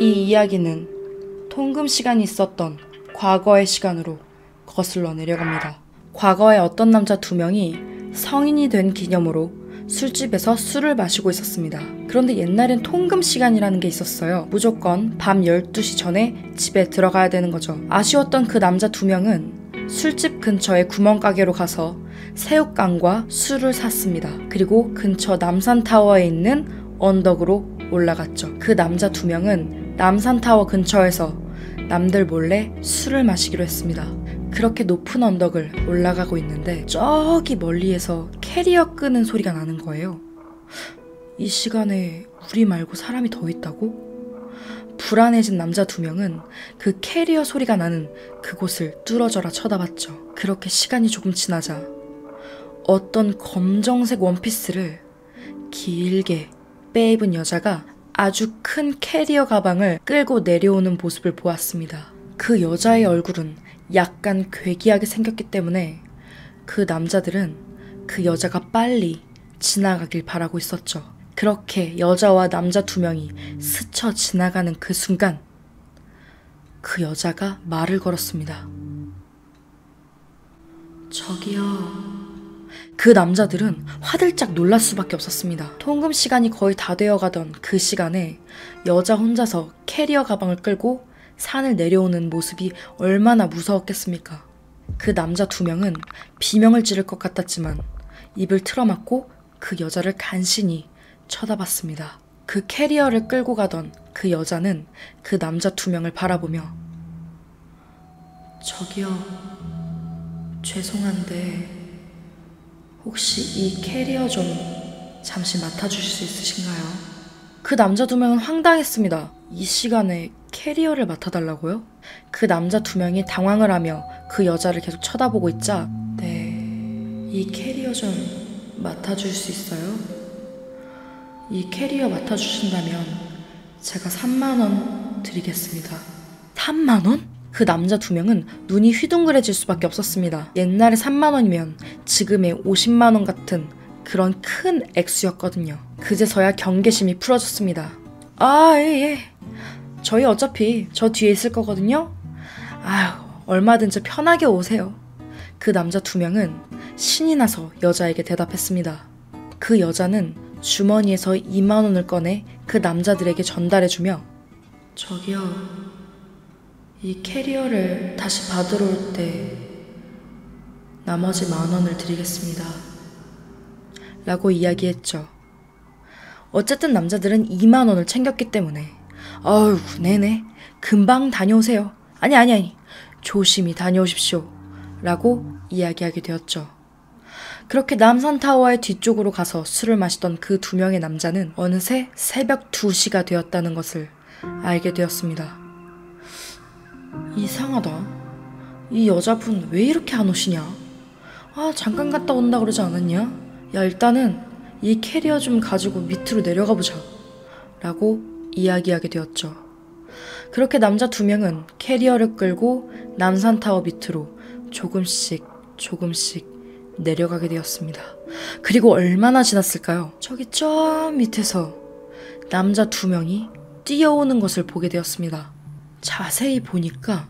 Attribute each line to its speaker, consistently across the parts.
Speaker 1: 이 이야기는 통금 시간이 있었던 과거의 시간으로 거슬러 내려갑니다. 과거에 어떤 남자 2명이 성인이 된 기념으로 술집에서 술을 마시고 있었습니다. 그런데 옛날엔 통금 시간이라는 게 있었어요. 무조건 밤 12시 전에 집에 들어가야 되는 거죠. 아쉬웠던 그 남자 2명은 술집 근처의 구멍가게로 가서 새우깡과 술을 샀습니다. 그리고 근처 남산타워에 있는 언덕으로 올라갔죠. 그 남자 2명은 남산타워 근처에서 남들 몰래 술을 마시기로 했습니다. 그렇게 높은 언덕을 올라가고 있는데 저기 멀리에서 캐리어 끄는 소리가 나는 거예요. 이 시간에 우리 말고 사람이 더 있다고? 불안해진 남자 2명은 그 캐리어 소리가 나는 그곳을 뚫어져라 쳐다봤죠. 그렇게 시간이 조금 지나자 어떤 검정색 원피스를 길게 빼입은 여자가 아주 큰 캐리어 가방을 끌고 내려오는 모습을 보았습니다. 그 여자의 얼굴은 약간 괴기하게 생겼기 때문에 그 남자들은 그 여자가 빨리 지나가길 바라고 있었죠. 그렇게 여자와 남자 2명이 스쳐 지나가는 그 순간 그 여자가 말을 걸었습니다. 저기요. 그 남자들은 화들짝 놀랄 수밖에 없었습니다. 통금 시간이 거의 다 되어가던 그 시간에 여자 혼자서 캐리어 가방을 끌고 산을 내려오는 모습이 얼마나 무서웠겠습니까? 그 남자 2명은 비명을 지를 것 같았지만 입을 틀어막고 그 여자를 간신히 쳐다봤습니다. 그 캐리어를 끌고 가던 그 여자는 그 남자 2명을 바라보며 저기요, 죄송한데 혹시 이 캐리어 좀 잠시 맡아주실 수 있으신가요? 그 남자 2명은 황당했습니다. 이 시간에 캐리어를 맡아달라고요? 그 남자 2명이 당황을 하며 그 여자를 계속 쳐다보고 있자 네, 이 캐리어 좀 맡아줄 수 있어요? 이 캐리어 맡아주신다면 제가 3만원 드리겠습니다. 3만원? 그 남자 2명은 눈이 휘둥그레질 수밖에 없었습니다. 옛날에 3만원이면 지금의 50만원 같은 그런 큰 액수였거든요. 그제서야 경계심이 풀어졌습니다. 예. 저희 어차피 저 뒤에 있을 거거든요. 얼마든지 편하게 오세요. 그 남자 2명은 신이 나서 여자에게 대답했습니다. 그 여자는 주머니에서 2만원을 꺼내 그 남자들에게 전달해주며 저기요, 이 캐리어를 다시 받으러 올 때 나머지 10,000원을 드리겠습니다. 라고 이야기했죠. 어쨌든 남자들은 20,000원을 챙겼기 때문에 네네, 금방 다녀오세요. 아니, 조심히 다녀오십시오. 라고 이야기하게 되었죠. 그렇게 남산타워의 뒤쪽으로 가서 술을 마시던 그 2명의 남자는 어느새 새벽 2시가 되었다는 것을 알게 되었습니다. 이상하다. 이 여자분 왜 이렇게 안 오시냐? 잠깐 갔다 온다 그러지 않았냐? 야, 일단은 이 캐리어 좀 가지고 밑으로 내려가 보자. 라고 이야기하게 되었죠. 그렇게 남자 2명은 캐리어를 끌고 남산타워 밑으로 조금씩 내려가게 되었습니다. 그리고 얼마나 지났을까요? 저기 저 밑에서 남자 2명이 뛰어오는 것을 보게 되었습니다. 자세히 보니까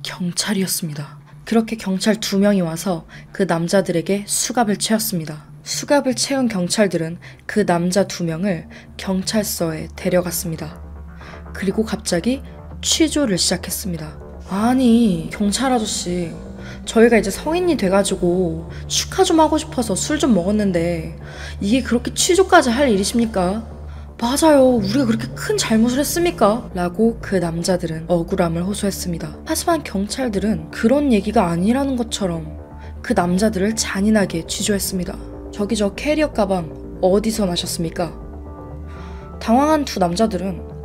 Speaker 1: 경찰이었습니다. 그렇게 경찰 2명이 와서 그 남자들에게 수갑을 채웠습니다. 수갑을 채운 경찰들은 그 남자 2명을 경찰서에 데려갔습니다. 그리고 갑자기 취조를 시작했습니다. 아니, 경찰 아저씨, 저희가 이제 성인이 돼가지고 축하 좀 하고 싶어서 술 좀 먹었는데 이게 그렇게 취조까지 할 일이십니까? 맞아요, 우리가 그렇게 큰 잘못을 했습니까? 라고 그 남자들은 억울함을 호소했습니다. 하지만 경찰들은 그런 얘기가 아니라는 것처럼 그 남자들을 잔인하게 취조했습니다. 저기 저 캐리어 가방 어디서 나셨습니까? 당황한 2 남자들은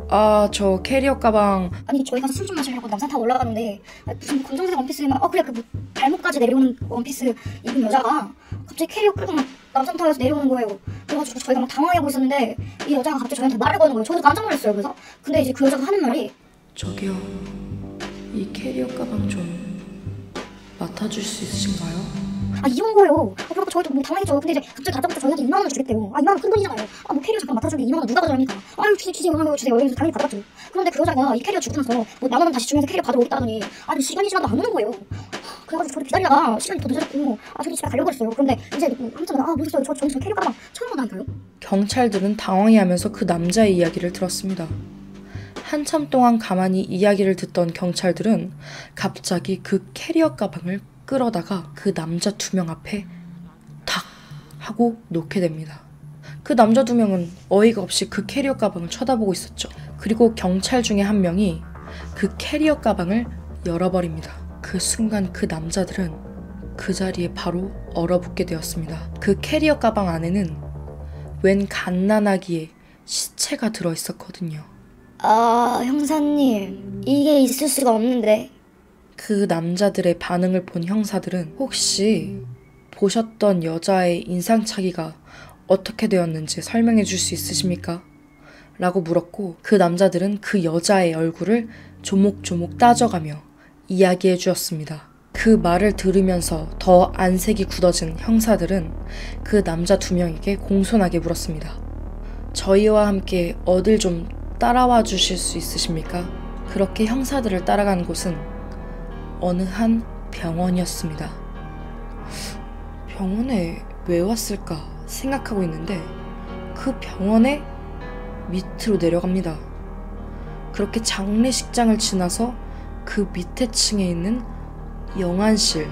Speaker 1: 저 캐리어 가방
Speaker 2: 아니, 저희 가서 술 좀 마시려고 남산타워 올라가는데 무슨 검정색 원피스만 그래, 그 발목까지 내려오는 원피스 입은 여자가 갑자기 캐리어 끌고 막 남산타워에서 내려오는 거예요. 그래가지고 저희가 막 당황하고 있었는데 이 여자가 갑자기 저희한테 말을 거는 거예요. 저도 깜짝 놀랐어요. 그래서 근데 이제 그 여자가 하는 말이
Speaker 1: 저기요, 이 캐리어 가방 좀 맡아줄 수 있으신가요?
Speaker 2: 이런 거예요. 그래서 저희도 뭐 당황했죠. 근데 이제 갑자기 다짜고짜 저희한테 2만 원을 주겠대요. 2만 원 큰 돈이잖아요. 뭐 캐리어 잠깐 맡아주는데 2만 원 누가 가져갑니까? 아유 주세요 이러면서 당연히 받았죠. 그런데 그 여자가 이 캐리어 주고 나서 뭐 1만 원 다시 주면서 캐리어 가져오겠다더니 시간이 지나도 안 오는 거예요. 그래가지고 저도 기다리다가 시간이 더 늦어졌고 저도 집에 가려고 그랬어요. 그런데 이제 한참 모르겠어요. 저 캐리어 가방 처음 보다니까요.
Speaker 1: 경찰들은 당황해하면서 그 남자의 이야기를 들었습니다. 한참 동안 가만히 이야기를 듣던 경찰들은 갑자기 그 캐리어 가방을 끌어다가 그 남자 2명 앞에 탁 하고 놓게 됩니다. 그 남자 2명은 어이가 없이 그 캐리어 가방을 쳐다보고 있었죠. 그리고 경찰 중에 한 명이 그 캐리어 가방을 열어버립니다. 그 순간 그 남자들은 그 자리에 바로 얼어붙게 되었습니다. 그 캐리어 가방 안에는 웬 갓난아기의 시체가 들어있었거든요.
Speaker 2: 형사님, 이게 있을 수가 없는데.
Speaker 1: 그 남자들의 반응을 본 형사들은 혹시 보셨던 여자의 인상착의가 어떻게 되었는지 설명해 줄 수 있으십니까? 라고 물었고, 그 남자들은 그 여자의 얼굴을 조목조목 따져가며 이야기해 주었습니다. 그 말을 들으면서 더 안색이 굳어진 형사들은 그 남자 2명에게 공손하게 물었습니다. 저희와 함께 어딜 좀 따라와 주실 수 있으십니까? 그렇게 형사들을 따라간 곳은 어느 한 병원이었습니다. 병원에 왜 왔을까 생각하고 있는데 그 병원의 밑으로 내려갑니다. 그렇게 장례식장을 지나서 그 밑에 층에 있는 영안실,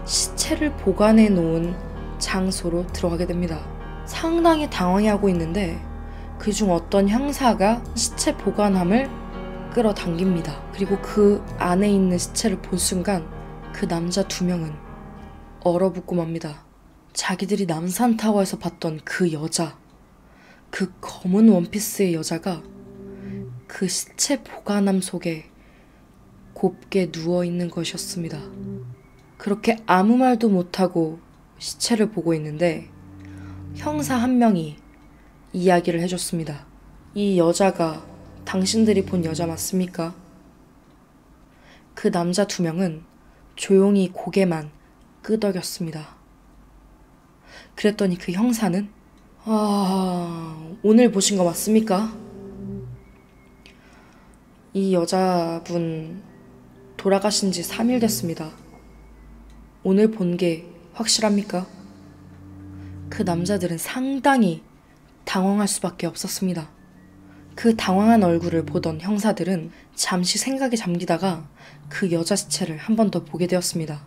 Speaker 1: 시체를 보관해 놓은 장소로 들어가게 됩니다. 상당히 당황해하고 있는데 그중 어떤 형사가 시체 보관함을 끌어당깁니다. 그리고 그 안에 있는 시체를 본 순간 그 남자 2명은 얼어붙고 맙니다. 자기들이 남산타워에서 봤던 그 여자, 그 검은 원피스의 여자가 그 시체 보관함 속에 곱게 누워있는 것이었습니다. 그렇게 아무 말도 못하고 시체를 보고 있는데 형사 한 명이 이야기를 해줬습니다. 이 여자가 당신들이 본 여자 맞습니까? 그 남자 2명은 조용히 고개만 끄덕였습니다. 그랬더니 그 형사는 오늘 보신 거 맞습니까? 이 여자분 돌아가신 지 3일 됐습니다. 오늘 본 게 확실합니까? 그 남자들은 상당히 당황할 수밖에 없었습니다. 그 당황한 얼굴을 보던 형사들은 잠시 생각에 잠기다가 그 여자 시체를 한 번 더 보게 되었습니다.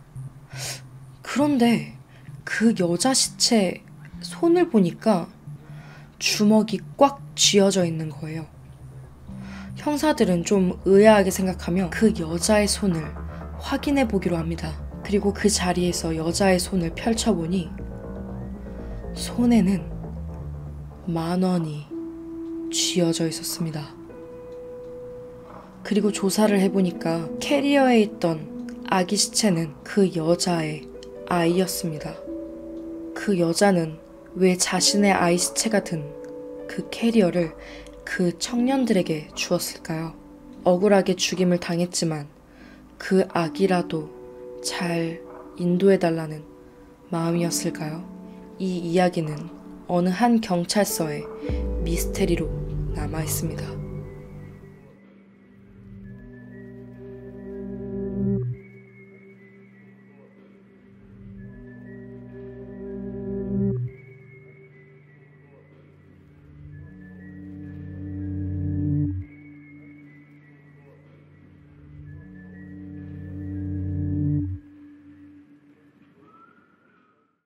Speaker 1: 그런데 그 여자 시체 손을 보니까 주먹이 꽉 쥐어져 있는 거예요. 형사들은 좀 의아하게 생각하며 그 여자의 손을 확인해 보기로 합니다. 그리고 그 자리에서 여자의 손을 펼쳐보니 손에는 10,000원이 쥐어져 있었습니다. 그리고 조사를 해보니까 캐리어에 있던 아기 시체는 그 여자의 아이였습니다. 그 여자는 왜 자신의 아이 시체가 든 그 캐리어를 그 청년들에게 주었을까요? 억울하게 죽임을 당했지만 그 아기라도 잘 인도해달라는 마음이었을까요? 이 이야기는 어느 한 경찰서의 미스테리로 남아있습니다.